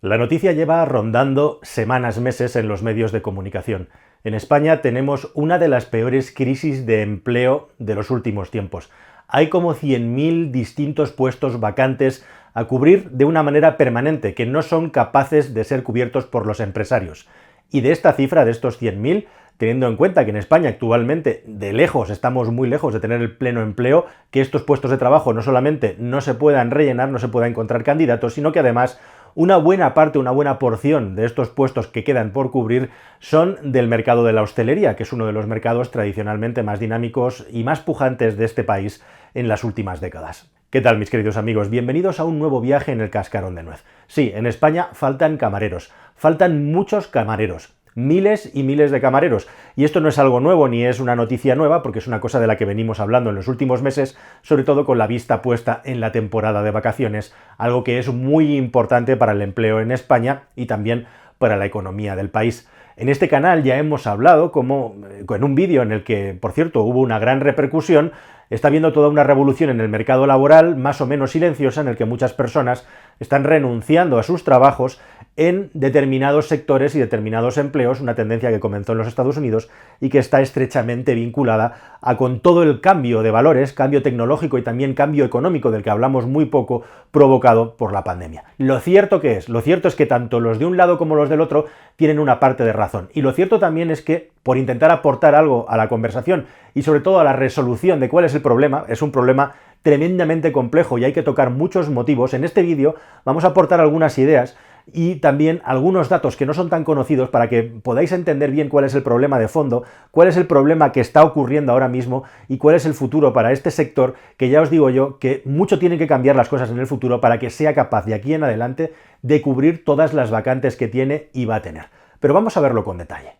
La noticia lleva rondando semanas, meses en los medios de comunicación. En España tenemos una de las peores crisis de empleo de los últimos tiempos. Hay como 100.000 distintos puestos vacantes a cubrir de una manera permanente, que no son capaces de ser cubiertos por los empresarios. Y de esta cifra, de estos 100.000, teniendo en cuenta que en España actualmente de lejos estamos muy lejos de tener el pleno empleo, que estos puestos de trabajo no solamente no se puedan rellenar, no se pueda encontrar candidatos, sino que además una buena parte, una buena porción de estos puestos que quedan por cubrir son del mercado de la hostelería, que es uno de los mercados tradicionalmente más dinámicos y más pujantes de este país en las últimas décadas. ¿Qué tal, mis queridos amigos? Bienvenidos a un nuevo viaje en el Cascarón de Nuez. Sí, en España faltan camareros, faltan muchos camareros. Miles y miles de camareros. Y esto no es algo nuevo ni es una noticia nueva, porque es una cosa de la que venimos hablando en los últimos meses, sobre todo con la vista puesta en la temporada de vacaciones, algo que es muy importante para el empleo en España y también para la economía del país. En este canal ya hemos hablado, como en un vídeo en el que, por cierto, hubo una gran repercusión, está habiendo toda una revolución en el mercado laboral, más o menos silenciosa, en el que muchas personas están renunciando a sus trabajos en determinados sectores y determinados empleos, una tendencia que comenzó en los Estados Unidos y que está estrechamente vinculada con todo el cambio de valores, cambio tecnológico y también cambio económico del que hablamos muy poco, provocado por la pandemia. Lo cierto es que tanto los de un lado como los del otro tienen una parte de razón. Y lo cierto también es que, por intentar aportar algo a la conversación y sobre todo a la resolución de cuál es el problema, es un problema tremendamente complejo y hay que tocar muchos motivos, en este vídeo vamos a aportar algunas ideas y también algunos datos que no son tan conocidos para que podáis entender bien cuál es el problema de fondo, cuál es el problema que está ocurriendo ahora mismo y cuál es el futuro para este sector, que ya os digo yo que mucho tienen que cambiar las cosas en el futuro para que sea capaz de aquí en adelante de cubrir todas las vacantes que tiene y va a tener. Pero vamos a verlo con detalle.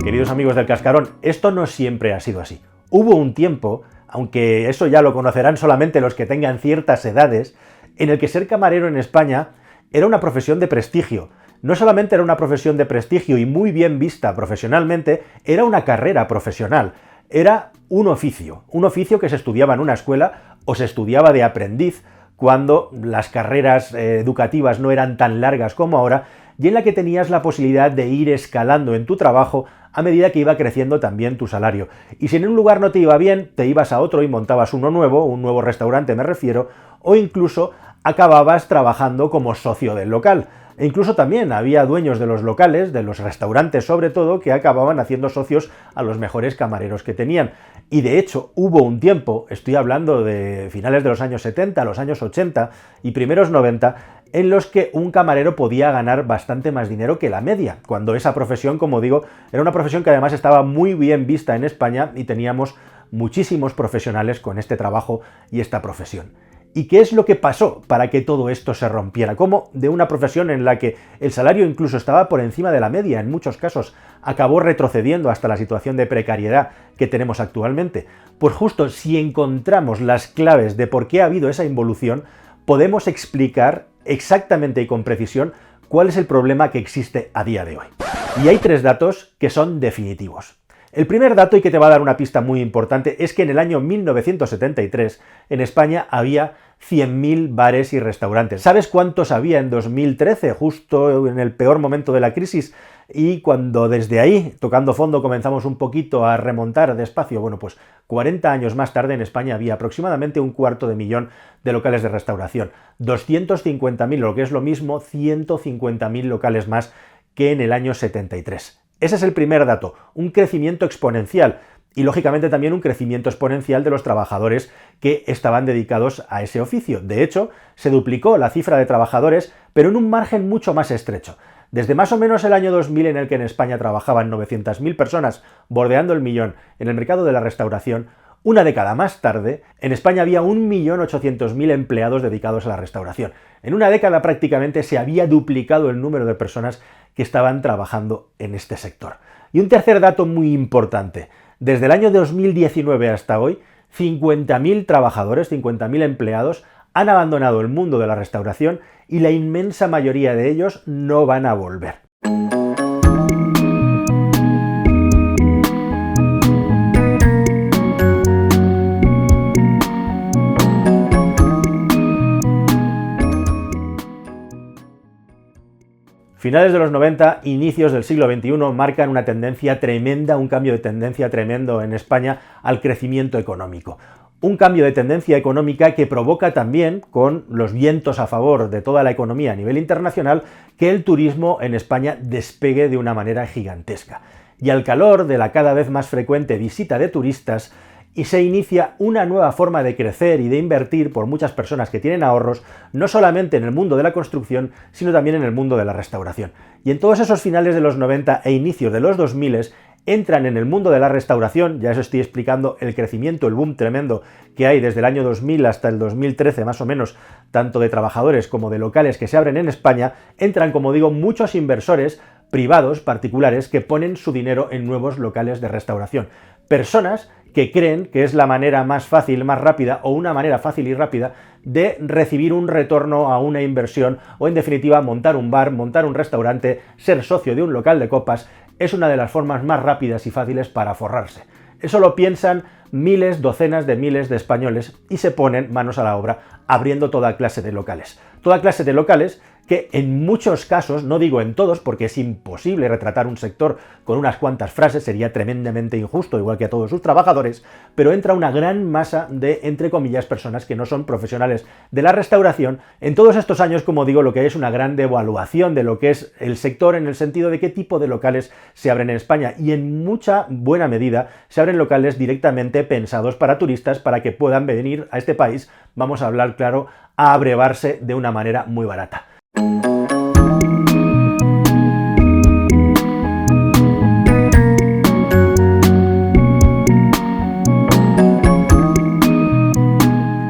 Queridos amigos del Cascarón, esto no siempre ha sido así. Hubo un tiempo, aunque eso ya lo conocerán solamente los que tengan ciertas edades, en el que ser camarero en España era una profesión de prestigio. No solamente era una profesión de prestigio y muy bien vista profesionalmente, era una carrera profesional. Era un oficio que se estudiaba en una escuela o se estudiaba de aprendiz cuando las carreras educativas no eran tan largas como ahora, y en la que tenías la posibilidad de ir escalando en tu trabajo a medida que iba creciendo también tu salario. Y si en un lugar no te iba bien, te ibas a otro y montabas uno nuevo, un nuevo restaurante me refiero, o incluso acababas trabajando como socio del local. E incluso también había dueños de los locales, de los restaurantes sobre todo, que acababan haciendo socios a los mejores camareros que tenían. Y de hecho hubo un tiempo, estoy hablando de finales de los años 70, los años 80 y primeros 90, en los que un camarero podía ganar bastante más dinero que la media, cuando esa profesión, como digo, era una profesión que además estaba muy bien vista en España y teníamos muchísimos profesionales con este trabajo y esta profesión. ¿Y qué es lo que pasó para que todo esto se rompiera? ¿Cómo de una profesión en la que el salario incluso estaba por encima de la media, en muchos casos, acabó retrocediendo hasta la situación de precariedad que tenemos actualmente? Pues justo si encontramos las claves de por qué ha habido esa involución, podemos explicar exactamente y con precisión cuál es el problema que existe a día de hoy. Y hay tres datos que son definitivos. El primer dato, y que te va a dar una pista muy importante, es que en el año 1973 en España había 100.000 bares y restaurantes. ¿Sabes cuántos había en 2013, justo en el peor momento de la crisis? Y cuando desde ahí, tocando fondo, comenzamos un poquito a remontar despacio, bueno, pues 40 años más tarde en España había aproximadamente 250.000 de locales de restauración, 250.000, lo que es lo mismo, 150.000 locales más que en el año 73. Ese es el primer dato, un crecimiento exponencial y lógicamente también un crecimiento exponencial de los trabajadores que estaban dedicados a ese oficio. De hecho, se duplicó la cifra de trabajadores, pero en un margen mucho más estrecho. Desde más o menos el año 2000, en el que en España trabajaban 900.000 personas, bordeando el millón en el mercado de la restauración, una década más tarde, en España había 1.800.000 empleados dedicados a la restauración. En una década prácticamente se había duplicado el número de personas que estaban trabajando en este sector. Y un tercer dato muy importante. Desde el año 2019 hasta hoy, 50.000 trabajadores, 50.000 empleados han abandonado el mundo de la restauración y la inmensa mayoría de ellos no van a volver. Finales de los 90, inicios del siglo XXI marcan una tendencia tremenda, un cambio de tendencia tremendo en España al crecimiento económico. Un cambio de tendencia económica que provoca también, con los vientos a favor de toda la economía a nivel internacional, que el turismo en España despegue de una manera gigantesca. Y al calor de la cada vez más frecuente visita de turistas, y se inicia una nueva forma de crecer y de invertir por muchas personas que tienen ahorros, no solamente en el mundo de la construcción, sino también en el mundo de la restauración. Y en todos esos finales de los 90 e inicios de los 2000 entran en el mundo de la restauración, ya os estoy explicando el crecimiento, el boom tremendo que hay desde el año 2000 hasta el 2013 más o menos, tanto de trabajadores como de locales que se abren en España, entran, como digo, muchos inversores privados, particulares, que ponen su dinero en nuevos locales de restauración. Personas que creen que es la manera más fácil, más rápida, o una manera fácil y rápida de recibir un retorno a una inversión, o en definitiva montar un bar, montar un restaurante, ser socio de un local de copas, es una de las formas más rápidas y fáciles para forrarse. Eso lo piensan miles, docenas de miles de españoles y se ponen manos a la obra abriendo toda clase de locales. Toda clase de locales que en muchos casos, no digo en todos, porque es imposible retratar un sector con unas cuantas frases, sería tremendamente injusto, igual que a todos sus trabajadores, pero entra una gran masa de, entre comillas, personas que no son profesionales de la restauración. En todos estos años, como digo, lo que hay es una gran devaluación de lo que es el sector en el sentido de qué tipo de locales se abren en España, y en mucha buena medida se abren locales directamente pensados para turistas, para que puedan venir a este país, vamos a hablar claro, a abrevarse de una manera muy barata.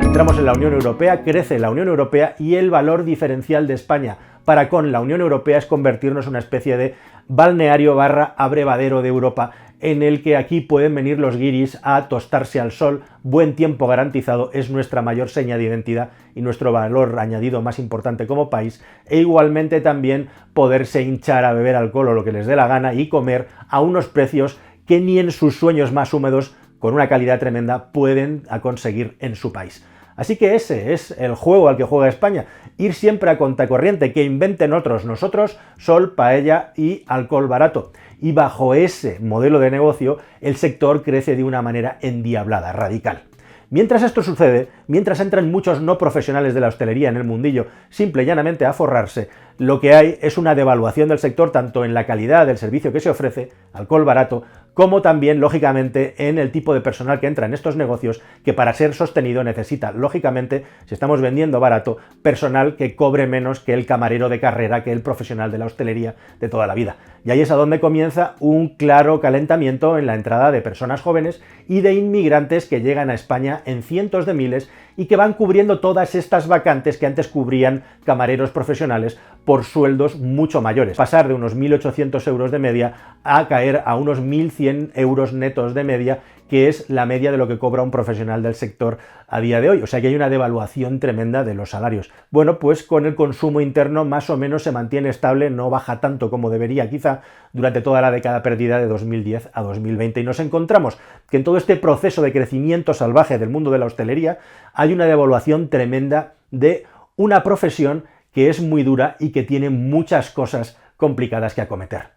Entramos en la Unión Europea, crece la Unión Europea y el valor diferencial de España para con la Unión Europea es convertirnos en una especie de balneario barra abrevadero de Europa, en el que aquí pueden venir los guiris a tostarse al sol, buen tiempo garantizado, es nuestra mayor seña de identidad y nuestro valor añadido más importante como país, e igualmente también poderse hinchar a beber alcohol o lo que les dé la gana y comer a unos precios que ni en sus sueños más húmedos, con una calidad tremenda, pueden conseguir en su país. Así que ese es el juego al que juega España, ir siempre a contracorriente, que inventen otros, nosotros sol, paella y alcohol barato. Y bajo ese modelo de negocio, el sector crece de una manera endiablada, radical. Mientras esto sucede, mientras entran muchos no profesionales de la hostelería en el mundillo, simple y llanamente a forrarse, lo que hay es una devaluación del sector tanto en la calidad del servicio que se ofrece, alcohol barato, como también, lógicamente, en el tipo de personal que entra en estos negocios, que para ser sostenido necesita, lógicamente, si estamos vendiendo barato, personal que cobre menos que el camarero de carrera, que el profesional de la hostelería de toda la vida. Y ahí es a donde comienza un claro calentamiento en la entrada de personas jóvenes y de inmigrantes que llegan a España en cientos de miles y que van cubriendo todas estas vacantes que antes cubrían camareros profesionales por sueldos mucho mayores. Pasar de unos 1.800 euros de media a caer a unos 1.100 euros netos de media, que es la media de lo que cobra un profesional del sector a día de hoy. O sea que hay una devaluación tremenda de los salarios. Bueno, pues con el consumo interno más o menos se mantiene estable, no baja tanto como debería quizá durante toda la década perdida de 2010 a 2020. Y nos encontramos que en todo este proceso de crecimiento salvaje del mundo de la hostelería hay una devaluación tremenda de una profesión que es muy dura y que tiene muchas cosas complicadas que acometer.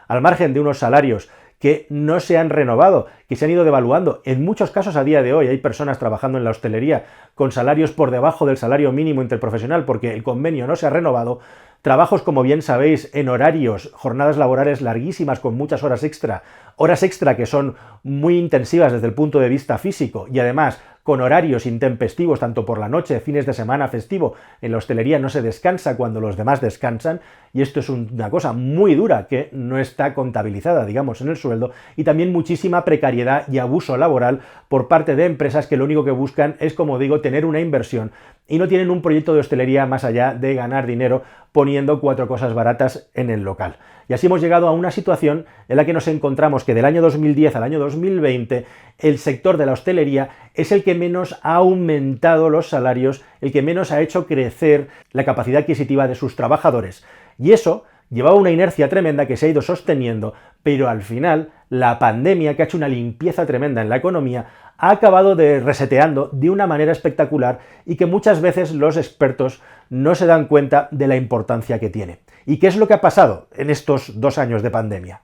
Al margen de unos salarios que no se han renovado, que se han ido devaluando. En muchos casos a día de hoy hay personas trabajando en la hostelería con salarios por debajo del salario mínimo interprofesional porque el convenio no se ha renovado. Trabajos, como bien sabéis, en horarios, jornadas laborales larguísimas con muchas horas extra que son muy intensivas desde el punto de vista físico y además con horarios intempestivos tanto por la noche, fines de semana, festivo. En la hostelería no se descansa cuando los demás descansan y esto es una cosa muy dura que no está contabilizada, digamos, en el sueldo, y también muchísima precariedad y abuso laboral por parte de empresas que lo único que buscan es, como digo, tener una inversión y no tienen un proyecto de hostelería más allá de ganar dinero poniendo 4 cosas baratas en el local. Y así hemos llegado a una situación en la que nos encontramos que del año 2010 al año 2020 el sector de la hostelería es el que menos ha aumentado los salarios, el que menos ha hecho crecer la capacidad adquisitiva de sus trabajadores. Y eso llevaba una inercia tremenda que se ha ido sosteniendo, pero al final la pandemia, que ha hecho una limpieza tremenda en la economía, ha acabado reseteando de una manera espectacular y que muchas veces los expertos no se dan cuenta de la importancia que tiene. ¿Y qué es lo que ha pasado en estos 2 años de pandemia?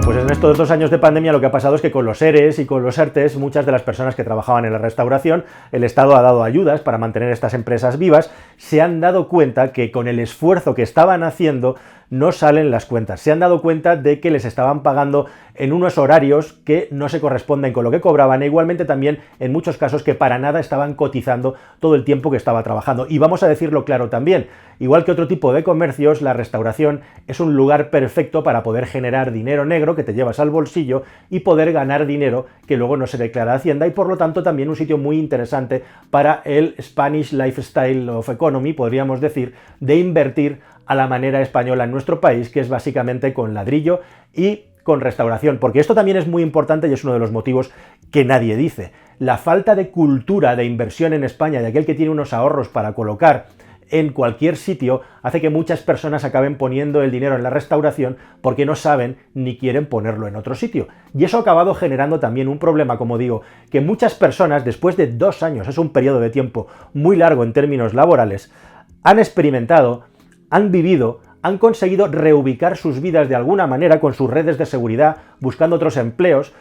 Pues en estos 2 años de pandemia lo que ha pasado es que con los ERES y con los ERTES, muchas de las personas que trabajaban en la restauración, el Estado ha dado ayudas para mantener estas empresas vivas, se han dado cuenta que con el esfuerzo que estaban haciendo no salen las cuentas. Se han dado cuenta de que les estaban pagando en unos horarios que no se corresponden con lo que cobraban, e igualmente también en muchos casos que para nada estaban cotizando todo el tiempo que estaba trabajando. Y vamos a decirlo claro también, igual que otro tipo de comercios, la restauración es un lugar perfecto para poder generar dinero negro que te llevas al bolsillo y poder ganar dinero que luego no se declara a Hacienda, y por lo tanto también un sitio muy interesante para el Spanish Lifestyle of Economy, podríamos decir, de invertir a la manera española en nuestro país, que es básicamente con ladrillo y con restauración, porque esto también es muy importante y es uno de los motivos que nadie dice. La falta de cultura de inversión en España, de aquel que tiene unos ahorros para colocar en cualquier sitio, hace que muchas personas acaben poniendo el dinero en la restauración porque no saben ni quieren ponerlo en otro sitio. Y eso ha acabado generando también un problema, como digo, que muchas personas, después de 2 años, es un periodo de tiempo muy largo en términos laborales, han experimentado, han vivido, han conseguido reubicar sus vidas de alguna manera con sus redes de seguridad, buscando otros empleos,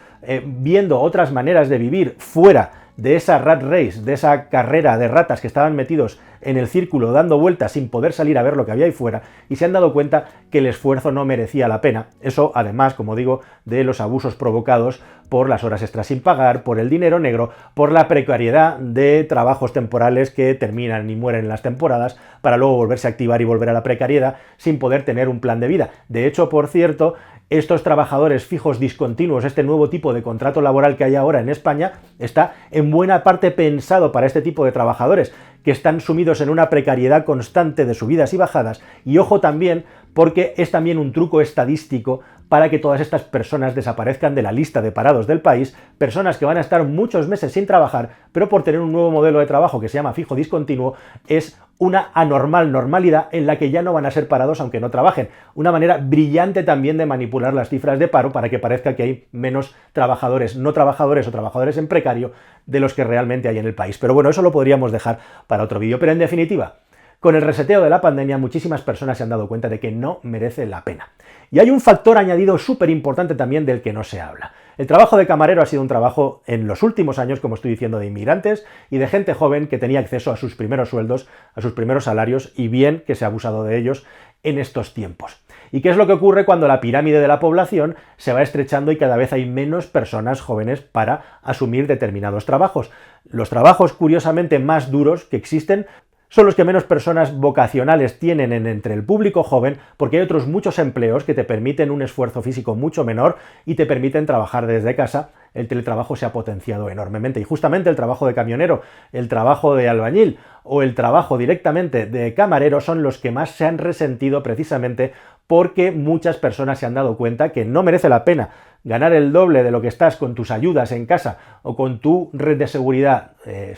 viendo otras maneras de vivir fuera de esa rat race, de esa carrera de ratas que estaban metidos en el círculo dando vueltas sin poder salir a ver lo que había ahí fuera, y se han dado cuenta que el esfuerzo no merecía la pena. Eso además, como digo, de los abusos provocados por las horas extras sin pagar, por el dinero negro, por la precariedad de trabajos temporales que terminan y mueren en las temporadas para luego volverse a activar y volver a la precariedad sin poder tener un plan de vida. De hecho, por cierto, estos trabajadores fijos discontinuos, este nuevo tipo de contrato laboral que hay ahora en España, está en buena parte pensado para este tipo de trabajadores, que están sumidos en una precariedad constante de subidas y bajadas, y ojo también, porque es también un truco estadístico para que todas estas personas desaparezcan de la lista de parados del país, personas que van a estar muchos meses sin trabajar, pero por tener un nuevo modelo de trabajo que se llama fijo discontinuo, es una anormal normalidad en la que ya no van a ser parados aunque no trabajen. Una manera brillante también de manipular las cifras de paro para que parezca que hay menos trabajadores, no trabajadores o trabajadores en precario de los que realmente hay en el país. Pero bueno, eso lo podríamos dejar para otro vídeo. Pero en definitiva, con el reseteo de la pandemia, muchísimas personas se han dado cuenta de que no merece la pena. Y hay un factor añadido súper importante también del que no se habla. El trabajo de camarero ha sido un trabajo en los últimos años, como estoy diciendo, de inmigrantes y de gente joven que tenía acceso a sus primeros sueldos, a sus primeros salarios, y bien que se ha abusado de ellos en estos tiempos. ¿Y qué es lo que ocurre cuando la pirámide de la población se va estrechando y cada vez hay menos personas jóvenes para asumir determinados trabajos? Los trabajos, curiosamente, más duros que existen son los que menos personas vocacionales tienen entre el público joven, porque hay otros muchos empleos que te permiten un esfuerzo físico mucho menor y te permiten trabajar desde casa. El teletrabajo se ha potenciado enormemente, y justamente el trabajo de camionero, el trabajo de albañil o el trabajo directamente de camarero son los que más se han resentido, precisamente porque muchas personas se han dado cuenta que no merece la pena ganar el doble de lo que estás con tus ayudas en casa o con tu red de seguridad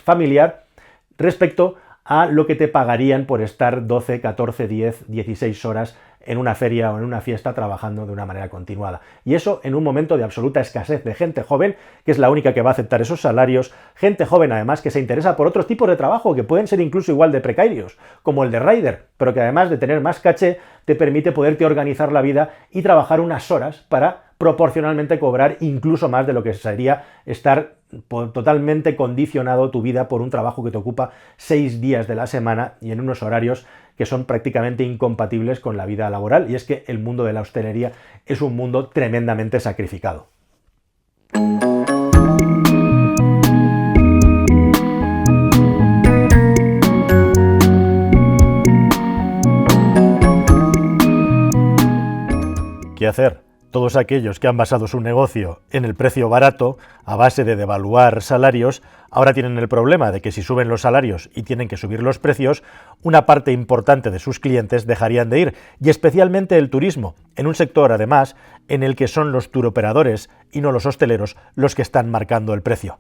familiar respecto a lo que te pagarían por estar 12, 14, 10, 16 horas en una feria o en una fiesta trabajando de una manera continuada. Y eso en un momento de absoluta escasez de gente joven, que es la única que va a aceptar esos salarios, gente joven además que se interesa por otros tipos de trabajo que pueden ser incluso igual de precarios, como el de rider, pero que además de tener más caché, te permite poderte organizar la vida y trabajar unas horas para proporcionalmente cobrar incluso más de lo que sería estar totalmente condicionado tu vida por un trabajo que te ocupa 6 días de la semana y en unos horarios que son prácticamente incompatibles con la vida laboral. Y es que el mundo de la hostelería es un mundo tremendamente sacrificado. ¿Qué hacer? Todos aquellos que han basado su negocio en el precio barato, a base de devaluar salarios, ahora tienen el problema de que si suben los salarios y tienen que subir los precios, una parte importante de sus clientes dejarían de ir, y especialmente el turismo, en un sector además en el que son los turoperadores y no los hosteleros los que están marcando el precio.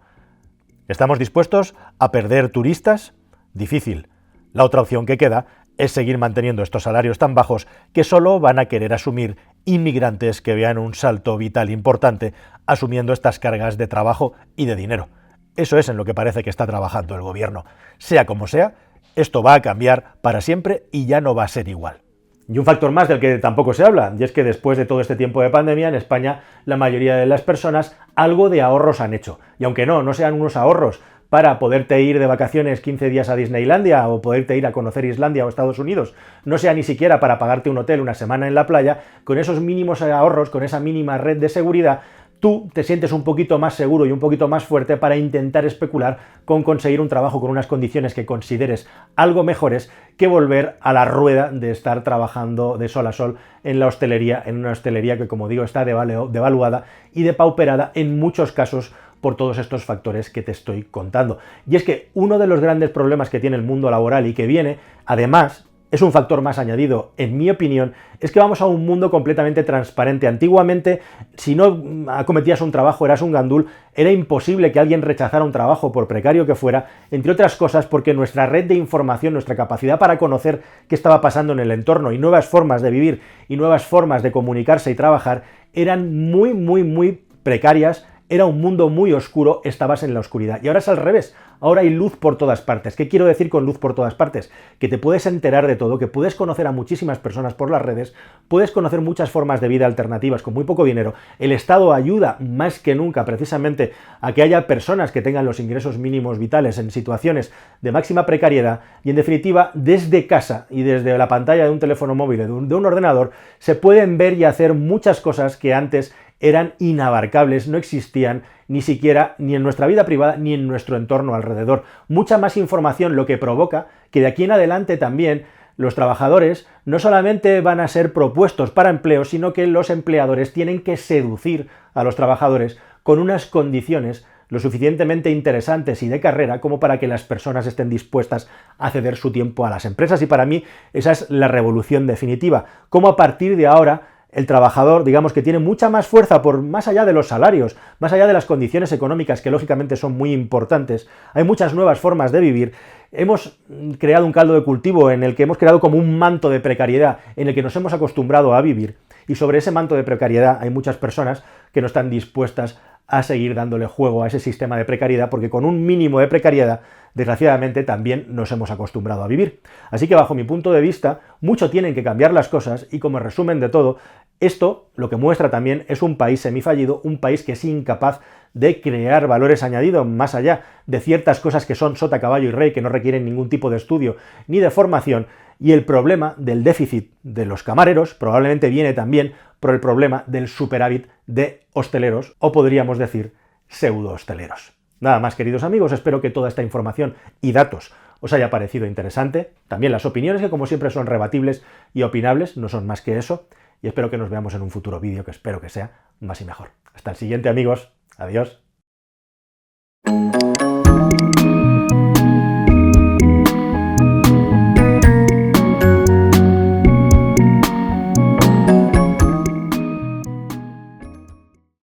¿Estamos dispuestos a perder turistas? Difícil. La otra opción que queda es seguir manteniendo estos salarios tan bajos que solo van a querer asumir inmigrantes que vean un salto vital importante asumiendo estas cargas de trabajo y de dinero. Eso es en lo que parece que está trabajando el gobierno. Sea como sea, esto va a cambiar para siempre y ya no va a ser igual. Y un factor más del que tampoco se habla, y es que después de todo este tiempo de pandemia, en España la mayoría de las personas algo de ahorros han hecho. Y aunque no sean unos ahorros para poderte ir de vacaciones 15 días a Disneylandia o poderte ir a conocer Islandia o Estados Unidos, no sea ni siquiera para pagarte un hotel una semana en la playa, con esos mínimos ahorros, con esa mínima red de seguridad, tú te sientes un poquito más seguro y un poquito más fuerte para intentar especular con conseguir un trabajo con unas condiciones que consideres algo mejores que volver a la rueda de estar trabajando de sol a sol en la hostelería, en una hostelería que, como digo, está devaluada y depauperada en muchos casos por todos estos factores que te estoy contando. Y es que uno de los grandes problemas que tiene el mundo laboral y que viene, además, es un factor más añadido, en mi opinión, es que vamos a un mundo completamente transparente. Antiguamente, si no acometías un trabajo, eras un gandul, era imposible que alguien rechazara un trabajo, por precario que fuera, entre otras cosas porque nuestra red de información, nuestra capacidad para conocer qué estaba pasando en el entorno y nuevas formas de vivir y nuevas formas de comunicarse y trabajar, eran muy precarias. Era un mundo muy oscuro, estabas en la oscuridad. Y ahora es al revés, ahora hay luz por todas partes. ¿Qué quiero decir con luz por todas partes? Que te puedes enterar de todo, que puedes conocer a muchísimas personas por las redes, puedes conocer muchas formas de vida alternativas con muy poco dinero. El Estado ayuda más que nunca precisamente a que haya personas que tengan los ingresos mínimos vitales en situaciones de máxima precariedad y, en definitiva, desde casa y desde la pantalla de un teléfono móvil, de un ordenador, se pueden ver y hacer muchas cosas que antes eran inabarcables, no existían ni siquiera ni en nuestra vida privada ni en nuestro entorno alrededor. Mucha más información, lo que provoca que de aquí en adelante también los trabajadores no solamente van a ser propuestos para empleo, sino que los empleadores tienen que seducir a los trabajadores con unas condiciones lo suficientemente interesantes y de carrera como para que las personas estén dispuestas a ceder su tiempo a las empresas. Y para mí esa es la revolución definitiva. Cómo a partir de ahora el trabajador, digamos, que tiene mucha más fuerza por más allá de los salarios, más allá de las condiciones económicas, que lógicamente son muy importantes. Hay muchas nuevas formas de vivir. Hemos creado un caldo de cultivo en el que hemos creado como un manto de precariedad en el que nos hemos acostumbrado a vivir. Y sobre ese manto de precariedad hay muchas personas que no están dispuestas a seguir dándole juego a ese sistema de precariedad, porque con un mínimo de precariedad, desgraciadamente, también nos hemos acostumbrado a vivir. Así que, bajo mi punto de vista, mucho tienen que cambiar las cosas y, como resumen de todo, esto lo que muestra también es un país semifallido, un país que es incapaz de crear valores añadidos más allá de ciertas cosas que son sota, caballo y rey, que no requieren ningún tipo de estudio ni de formación, y el problema del déficit de los camareros probablemente viene también por el problema del superávit de hosteleros, o podríamos decir pseudo hosteleros. Nada más, queridos amigos, espero que toda esta información y datos os haya parecido interesante. También las opiniones, que como siempre son rebatibles y opinables, no son más que eso, y espero que nos veamos en un futuro vídeo, que espero que sea más y mejor. Hasta el siguiente, amigos. Adiós.